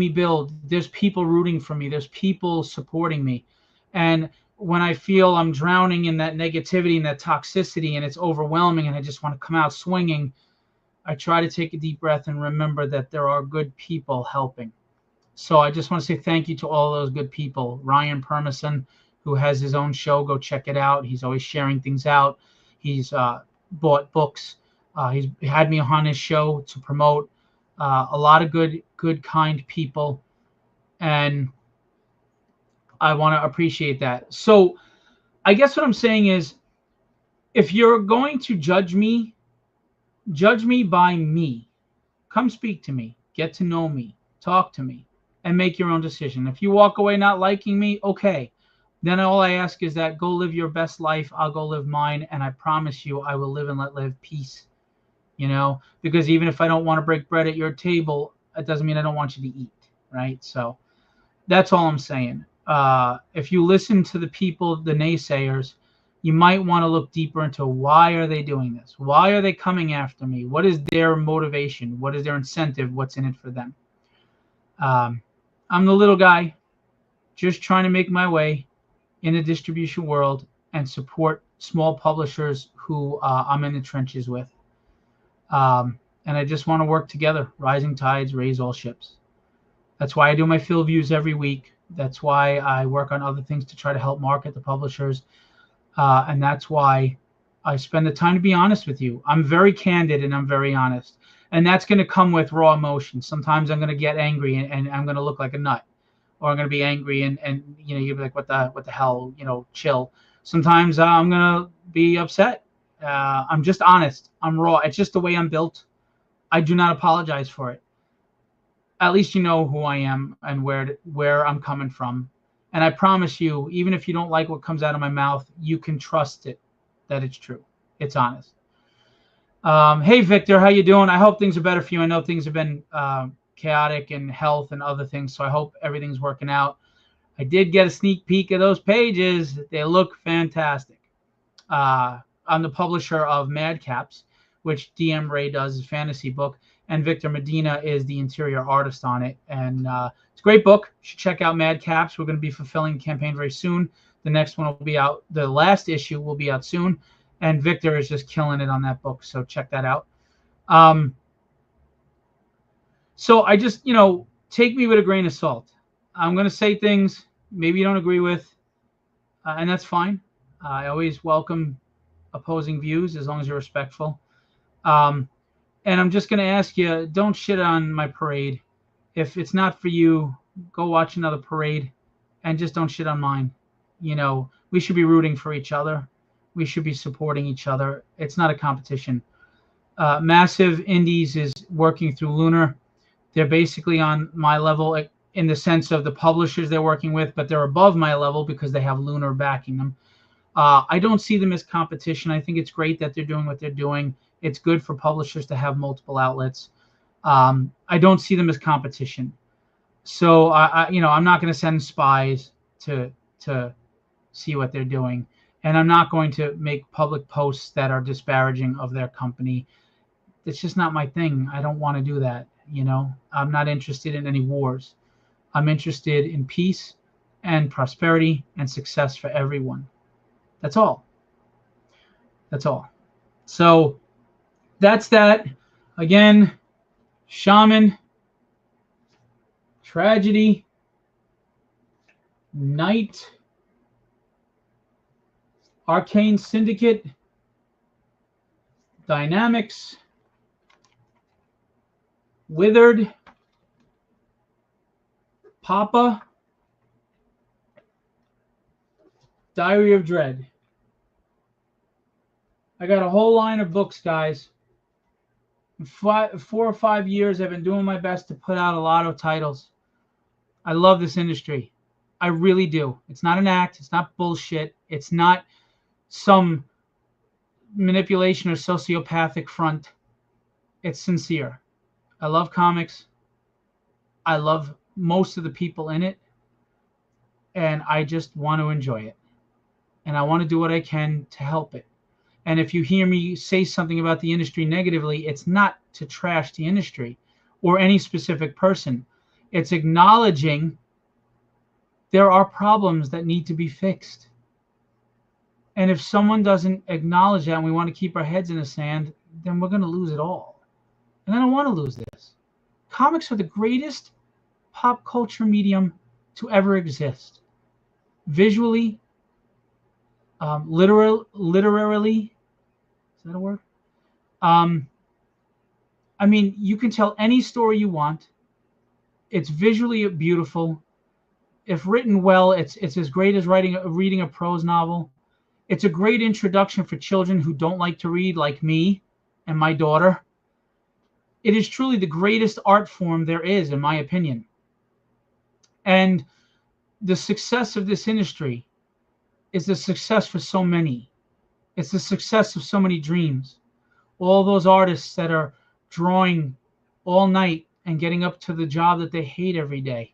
build. There's people rooting for me. There's people supporting me. And when I feel I'm drowning in that negativity and that toxicity and it's overwhelming and I just want to come out swinging, I try to take a deep breath and remember that there are good people helping. So I just want to say thank you to all those good people. Ryan Permison, who has his own show, go check it out. He's always sharing things out. He's bought books. He's had me on his show to promote. A lot of good, kind people. And I want to appreciate that. So I guess what I'm saying is, if you're going to judge me by me. Come speak to me. Get to know me. Talk to me. And make your own decision. If you walk away not liking me, okay. Then all I ask is that go live your best life. I'll go live mine. And I promise you, I will live and let live peace. Because even if I don't want to break bread at your table, it doesn't mean I don't want you to eat. Right? So that's all I'm saying. If you listen to the people, the naysayers, you might want to look deeper into why are they doing this? Why are they coming after me? What is their motivation? What is their incentive? What's in it for them? I'm the little guy just trying to make my way in the distribution world and support small publishers who I'm in the trenches with. And I just want to work together. Rising tides raise all ships. That's why I do my field views every week. That's why I work on other things to try to help market the publishers. And that's why I spend the time to be honest with you. I'm very candid and I'm very honest. And that's going to come with raw emotions. Sometimes I'm going to get angry and I'm going to look like a nut. Or I'm going to be angry and you'll be like, what the hell, chill. Sometimes I'm going to be upset. I'm just honest. I'm raw. It's just the way I'm built. I do not apologize for it. At least you know who I am and where I'm coming from. And I promise you, even if you don't like what comes out of my mouth, you can trust it, that it's true. It's honest. Hey, Victor, how you doing? I hope things are better for you. I know things have been chaotic and health and other things, so I hope everything's working out. I did get a sneak peek of those pages. They look fantastic. I'm the publisher of Madcaps, which DM Ray does his fantasy book, and Victor Medina is the interior artist on it. And it's a great book. You should check out Madcaps. We're going to be fulfilling the campaign very soon. The next one will be out. The last issue will be out soon. And Victor is just killing it on that book. So check that out. So I just, take me with a grain of salt. I'm going to say things maybe you don't agree with, and that's fine. I always welcome opposing views as long as you're respectful. And I'm just going to ask you, don't shit on my parade. If it's not for you, go watch another parade and just don't shit on mine. We should be rooting for each other. We should be supporting each other. It's not a competition. Massive Indies is working through Lunar. They're basically on my level in the sense of the publishers they're working with, but they're above my level because they have Lunar backing them. I don't see them as competition. I think it's great that they're doing what they're doing. It's good for publishers to have multiple outlets. I don't see them as competition. So I'm not going to send spies to see what they're doing, and I'm not going to make public posts that are disparaging of their company. It's just not my thing. I don't want to do that. I'm not interested in any wars. I'm interested in peace and prosperity and success for everyone. That's all. That's all. So that's that. Again, Shaman, Tragedy, Knight, Arcane Syndicate, Dynamics, Withered, Papa, Diary of Dread. I got a whole line of books, guys. 4 or 5 years, I've been doing my best to put out a lot of titles. I love this industry. I really do. It's not an act. It's not bullshit. It's not some manipulation or sociopathic front. It's sincere. I love comics. I love most of the people in it. And I just want to enjoy it. And I want to do what I can to help it. And if you hear me say something about the industry negatively, it's not to trash the industry or any specific person. It's acknowledging there are problems that need to be fixed. And if someone doesn't acknowledge that and we want to keep our heads in the sand, then we're going to lose it all. And I don't want to lose this. Comics are the greatest pop culture medium to ever exist. Visually, literally, is that a word? I mean, you can tell any story you want. It's visually beautiful. If written well, it's as great as reading a prose novel. It's a great introduction for children who don't like to read, like me and my daughter. It is truly the greatest art form there is, in my opinion. And the success of this industry is the success for so many. It's the success of so many dreams. All those artists that are drawing all night and getting up to the job that they hate every day,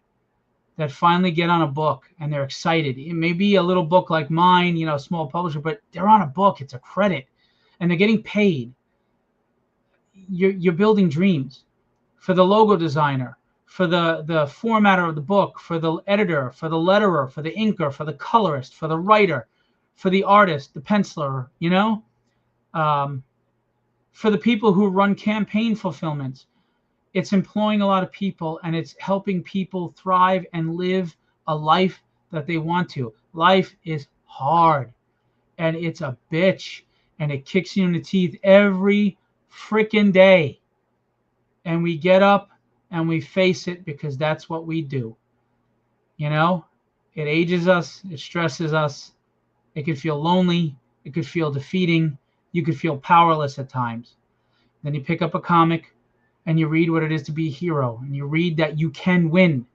that finally get on a book and they're excited. It may be a little book like mine, small publisher, but they're on a book. It's a credit, and they're getting paid. You're building dreams. For the logo designer, for the formatter of the book, for the editor, for the letterer, for the inker, for the colorist, for the writer, for the artist, the penciler, for the people who run campaign fulfillments. It's employing a lot of people, and it's helping people thrive and live a life that they want to. Life is hard, and it's a bitch, and it kicks you in the teeth every freaking day. And we get up and we face it because that's what we do. It ages us. It stresses us. It could feel lonely. It could feel defeating. You could feel powerless at times. Then you pick up a comic and you read what it is to be a hero, and you read that you can win,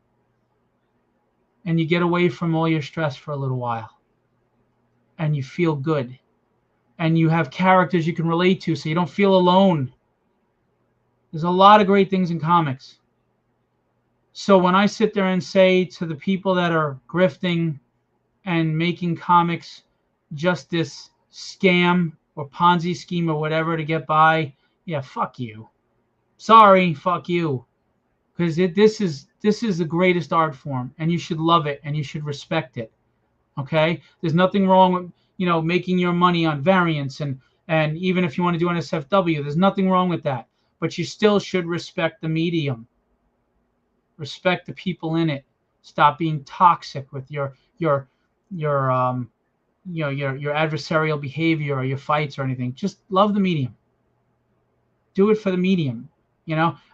and you get away from all your stress for a little while, and you feel good, and you have characters you can relate to so you don't feel alone. There's a lot of great things in comics. So when I sit there and say to the people that are grifting and making comics just this scam or Ponzi scheme or whatever to get by, yeah, fuck you. Sorry, fuck you. Because this is the greatest art form, and you should love it and you should respect it. Okay? There's nothing wrong with, making your money on variants, and even if you want to do NSFW, there's nothing wrong with that. But you still should respect the medium. Respect the people in it. Stop being toxic with your adversarial behavior or your fights or anything. Just love the medium. Do it for the medium.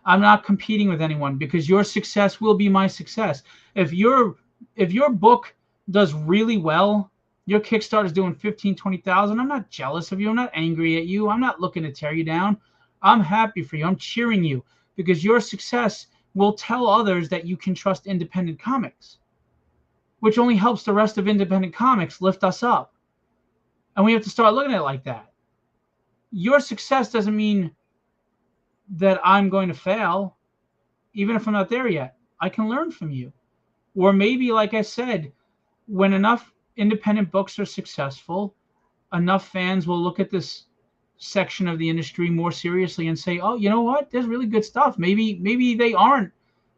I'm not competing with anyone, because your success will be my success. If your book does really well, your Kickstarter is doing 15, 20,000. I'm not jealous of you. I'm not angry at you. I'm not looking to tear you down. I'm happy for you. I'm cheering you, because your success will tell others that you can trust independent comics, which only helps the rest of independent comics lift us up. And we have to start looking at it like that. Your success doesn't mean that I'm going to fail, even if I'm not there yet. I can learn from you. Or maybe, like I said, when enough independent books are successful, enough fans will look at this section of the industry more seriously and say, oh, you know what? There's really good stuff. Maybe they aren't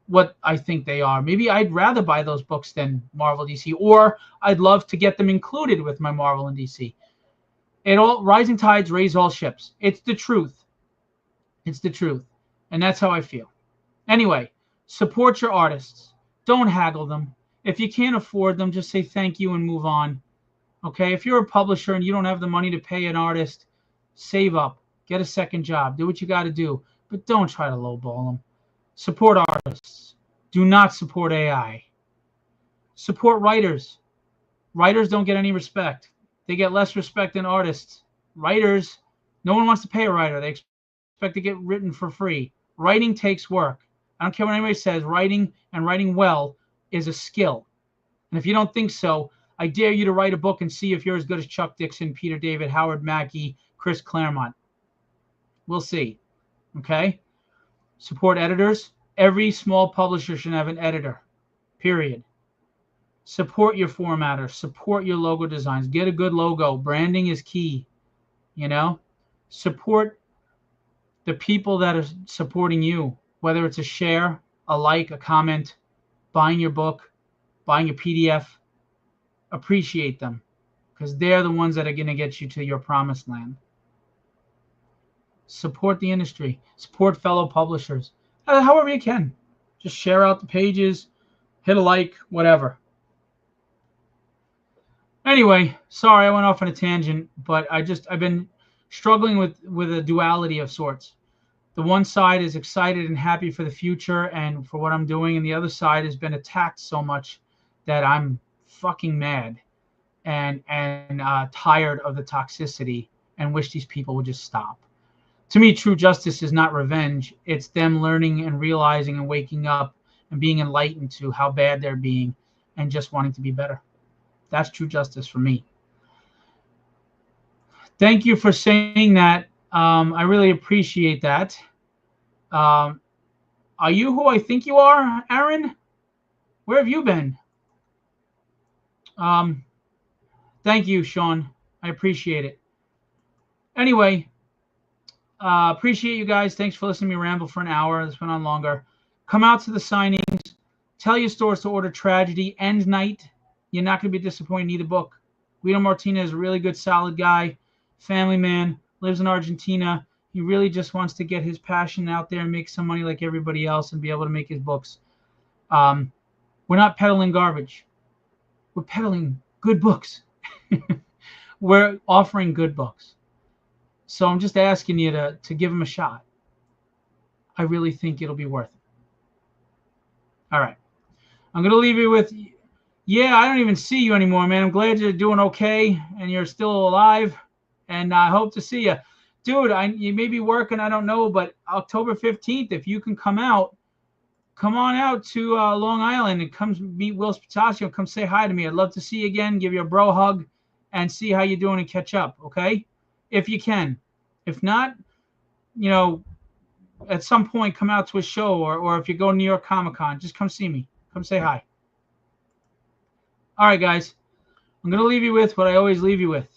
what I think they are. Maybe I'd rather buy those books than Marvel, DC, or I'd love to get them included with my Marvel and DC. Rising tides raise all ships. It's the truth. It's the truth. And that's how I feel. Anyway, support your artists. Don't haggle them. If you can't afford them, just say thank you and move on. Okay? If you're a publisher and you don't have the money to pay an artist, save up. Get a second job. Do what you got to do. But don't try to lowball them. Support artists. Do not support AI. Support writers. Writers don't get any respect. They get less respect than artists. Writers, no one wants to pay a writer. They expect expect to get written for free. Writing takes work. I don't care what anybody says. Writing and writing well is a skill. And if you don't think so, I dare you to write a book and see if you're as good as Chuck Dixon, Peter David, Howard Mackey, Chris Claremont. We'll see. Okay? Support editors. Every small publisher should have an editor. Period. Support your formatter. Support your logo designs. Get a good logo. Branding is key. You know? Support the people that are supporting you, whether it's a share, a like, a comment, buying your book, buying your PDF. Appreciate them, because they're the ones that are going to get you to your promised land. Support the industry. Support fellow publishers. However you can. Just share out the pages, hit a like, whatever. Anyway, sorry I went off on a tangent, but I've been struggling with a duality of sorts. The one side is excited and happy for the future and for what I'm doing, and the other side has been attacked so much that I'm fucking mad and tired of the toxicity and wish these people would just stop. To me, true justice is not revenge. It's them learning and realizing and waking up and being enlightened to how bad they're being and just wanting to be better. That's true justice for me. Thank you for saying that. I really appreciate that. Are you who I think you are, Aaron? Where have you been? Thank you, Sean. I appreciate it. Anyway, appreciate you guys. Thanks for listening to me ramble for an hour. This went on longer. Come out to the signings. Tell your stores to order Tragedy. End Night. You're not going to be disappointed. Need the book. Guido Martinez is a really good, solid guy. Family man. Lives in Argentina. He really just wants to get his passion out there and make some money like everybody else and be able to make his books. We're not peddling garbage. We're peddling good books. We're offering good books. So I'm just asking you to give them a shot. I really think it'll be worth it. All right. I'm going to leave you with, yeah, I don't even see you anymore, man. I'm glad you're doing okay and you're still alive. And I hope to see you. Dude, you may be working, I don't know, but October 15th, if you can come on out to Long Island and come meet Will Spatasio. Come say hi to me. I'd love to see you again, give you a bro hug, and see how you're doing and catch up, okay? If you can. If not, at some point come out to a show, or if you go to New York Comic-Con, just come see me. Come say hi. All right, guys. I'm going to leave you with what I always leave you with.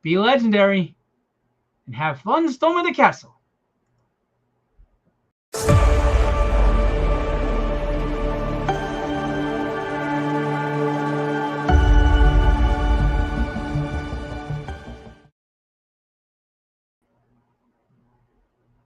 Be legendary and have fun storming the castle.